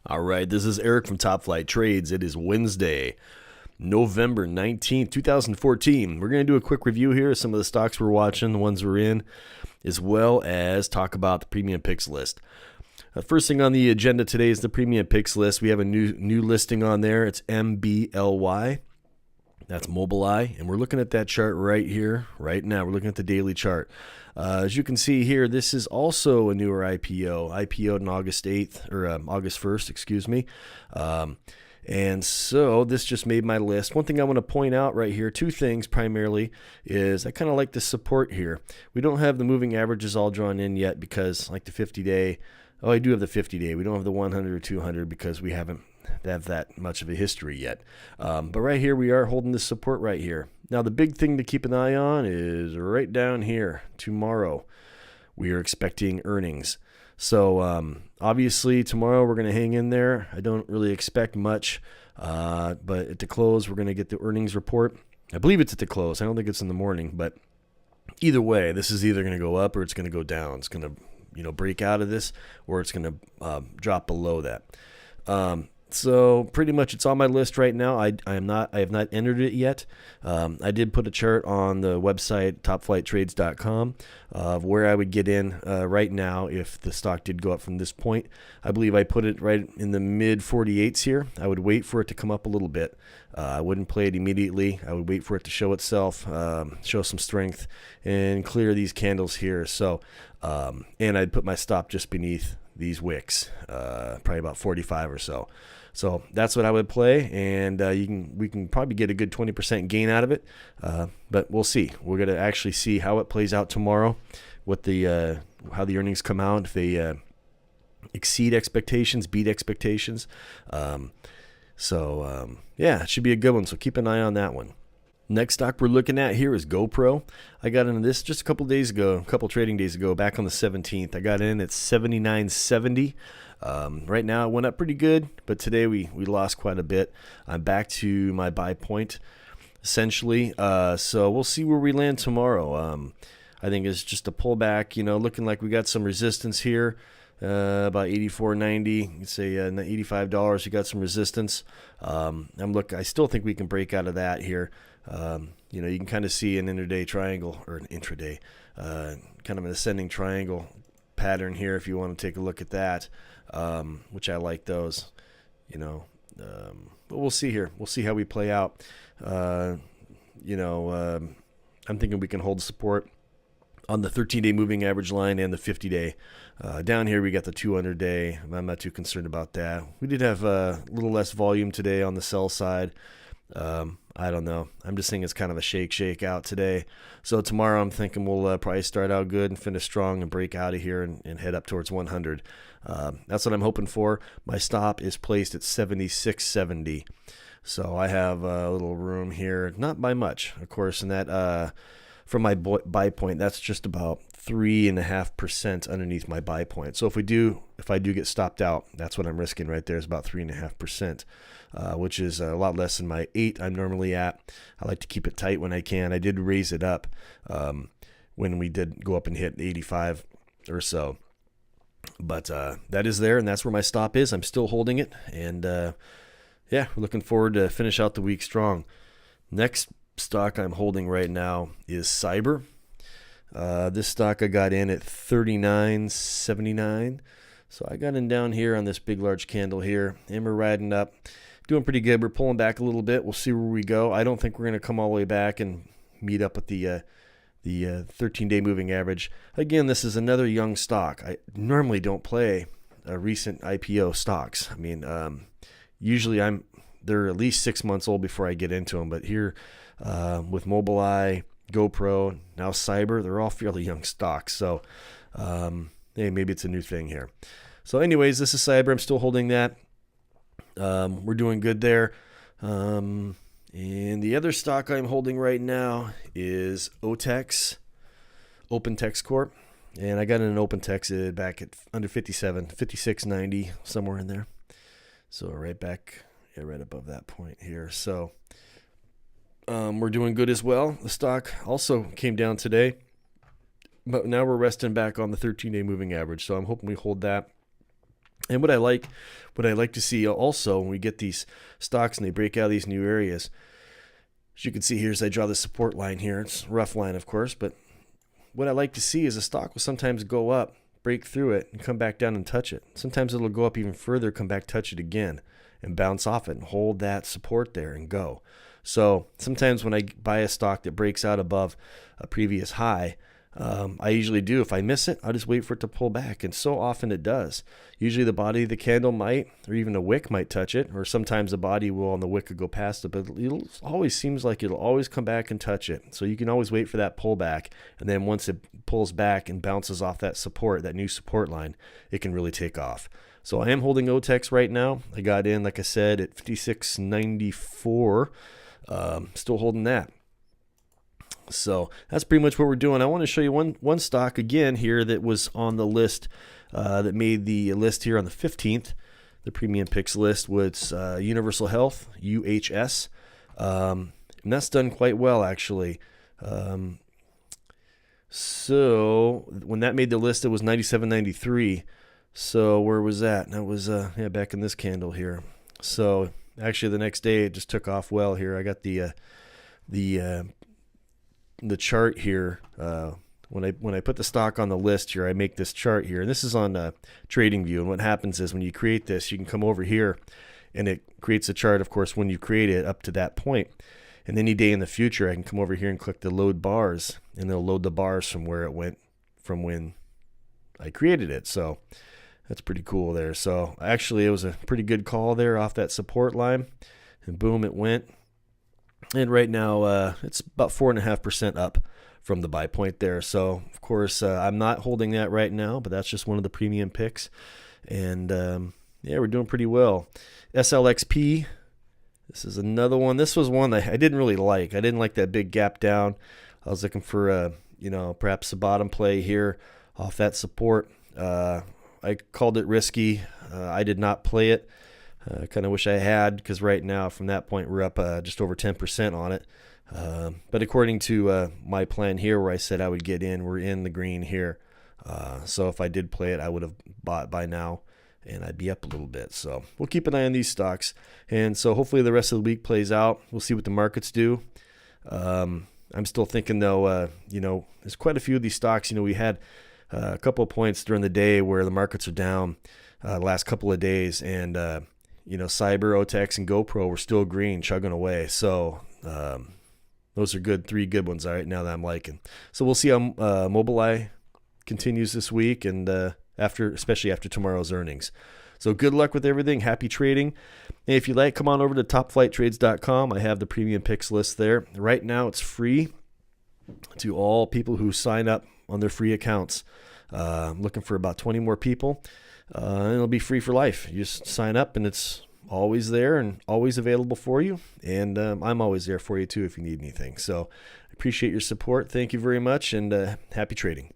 All right, this is Eric from Top Flight Trades. It is Wednesday, November 19th, 2014. We're going to do a quick review here of some of the stocks we're watching, the ones we're in, as well as talk about the premium picks list. First thing on the agenda today is the premium picks list. We have a new listing on there. It's MBLY. That's Mobileye, and we're looking at that chart right here, right now. We're looking at the daily chart. As you can see here, this is also a newer IPO. IPO'd on August 8th, or August 1st, excuse me. And so this just made my list. One thing I want to point out right here, two things primarily, is I kind of like the support here. We don't have the moving averages all drawn in yet because like the 50-day, oh, I do have the 50-day. We don't have the 100 or 200 because we haven't have that much of a history yet. But right here, we are holding this support right here. Now, the big thing to keep an eye on is right down here. Tomorrow, we are expecting earnings. So obviously, tomorrow we're going to hang in there. I don't really expect much, but at the close, we're going to get the earnings report. I believe it's at the close. I don't think it's in the morning, but either way, this is either going to go up or it's going to go down. It's going to break out of this, or it's going to drop below that. So pretty much it's on my list right now. I have not entered it yet. I did put a chart on the website topflighttrades.com of where I would get in right now if the stock did go up from this point. I believe I put it right in the mid 48s here. I would wait for it to come up a little bit. I wouldn't play it immediately. I would wait for it to show itself, show some strength, and clear these candles here. So, and I'd put my stop just beneath these wicks, probably about 45 or so. So that's what I would play, and we can probably get a good 20% gain out of it, but we'll see. We're going to actually see how it plays out tomorrow, what the how the earnings come out, if they exceed expectations, beat expectations. Yeah, it should be a good one, so keep an eye on that one. Next stock we're looking at here is GPRO. I got into this just a couple trading days ago, back on the 17th. I got in at 79.70. Right now it went up pretty good, but today we lost quite a bit. I'm back to my buy point, essentially. So we'll see where we land tomorrow. I think it's just a pullback, looking like we got some resistance here. About $84.90, you say $85. You got some resistance. I still think we can break out of that here. You can kind of see an intraday triangle, or an intraday, kind of an ascending triangle pattern here if you want to take a look at that, which I like those, but we'll see here. We'll see how we play out. I'm thinking we can hold support on the 13-day moving average line and the 50-day. Down here, we got the 200-day. I'm not too concerned about that. We did have a little less volume today on the sell side. I don't know. I'm just thinking it's kind of a shake out today. So tomorrow I'm thinking we'll probably start out good and finish strong and break out of here and head up towards 100. That's what I'm hoping for. My stop is placed at 76.70. So I have a little room here, not by much, of course, and that from my buy point, that's just about 3.5% underneath my buy point. So if I do get stopped out, that's what I'm risking right there, is about 3.5%, which is a lot less than my 8 I'm normally at. I like to keep it tight when I can. I did raise it up when we did go up and hit 85 or so. But that is there, and that's where my stop is. I'm still holding it, and yeah, we're looking forward to finish out the week strong. Next stock I'm holding right now is CYBR. This stock I got in at 39.79. So I got in down here on this big large candle here, and we're riding up, doing pretty good. We're pulling back a little bit. We'll see where we go. I don't think we're going to come all the way back and meet up with the 13-day moving average. Again, this is another young stock. I normally don't play recent IPO stocks. I mean, usually they're at least 6 months old before I get into them, but here with Mobileye, GPRO, now CYBR, they're all fairly young stocks. So hey, maybe it's a new thing here. So anyways, this is CYBR. I'm still holding that. We're doing good there. And the other stock I'm holding right now is OTEX, OpenText Corp. And I got in an OpenText back at under 57, 56.90, somewhere in there. So right back, right above that point here. So we're doing good as well. The stock also came down today, but now we're resting back on the 13-day moving average. So I'm hoping we hold that. And what I like to see also when we get these stocks and they break out of these new areas, as you can see here as I draw the support line here, it's a rough line of course, but what I like to see is a stock will sometimes go up, break through it, and come back down and touch it. Sometimes it'll go up even further, come back, touch it again, and bounce off it and hold that support there and go. So sometimes when I buy a stock that breaks out above a previous high, I usually do. If I miss it, I'll just wait for it to pull back, and so often it does. Usually the body of the candle might, or even a wick might touch it, or sometimes the body will and the wick could go past it, but it always seems like it'll always come back and touch it. So you can always wait for that pullback, and then once it pulls back and bounces off that support, that new support line, it can really take off. So I am holding OTEX right now. I got in, like I said, at 56.94. Still holding that. So that's pretty much what we're doing. I want to show you one stock again here that was on the list, that made the list here on the 15th. The premium picks list was Universal Health, UHS. And that's done quite well, actually. So when that made the list, it was 97.93. So where was that? That was back in this candle here. So actually the next day it just took off well here. I got the chart here. When I put the stock on the list here, I make this chart here, and this is on TradingView. And what happens is when you create this, you can come over here, and it creates a chart, of course, when you create it up to that point. And any day in the future, I can come over here and click the load bars, and they'll load the bars from where it went from when I created it. So that's pretty cool there. So actually, it was a pretty good call there off that support line, and boom, it went. And right now, it's about 4.5% up from the buy point there. So, of course, I'm not holding that right now, but that's just one of the premium picks. And, we're doing pretty well. SLXP, this is another one. This was one that I didn't really like. I didn't like that big gap down. I was looking for, perhaps a bottom play here off that support. I called it risky. I did not play it. I kind of wish I had, because right now from that point we're up just over 10% on it. But according to my plan here where I said I would get in, we're in the green here. So if I did play it, I would have bought by now and I'd be up a little bit. So we'll keep an eye on these stocks. And so hopefully the rest of the week plays out. We'll see what the markets do. I'm still thinking though, there's quite a few of these stocks. We had a couple of points during the day where the markets are down the last couple of days, and CYBR, OTEX, and GPRO were still green, chugging away. So those are three good ones right now that I'm liking. So we'll see how Mobileye continues this week, and especially after tomorrow's earnings. So good luck with everything. Happy trading. And if you like, come on over to topflighttrades.com. I have the premium picks list there. Right now it's free to all people who sign up on their free accounts. I'm looking for about 20 more people. And it'll be free for life. You just sign up, and it's always there and always available for you. And I'm always there for you too if you need anything. So I appreciate your support. Thank you very much, and happy trading.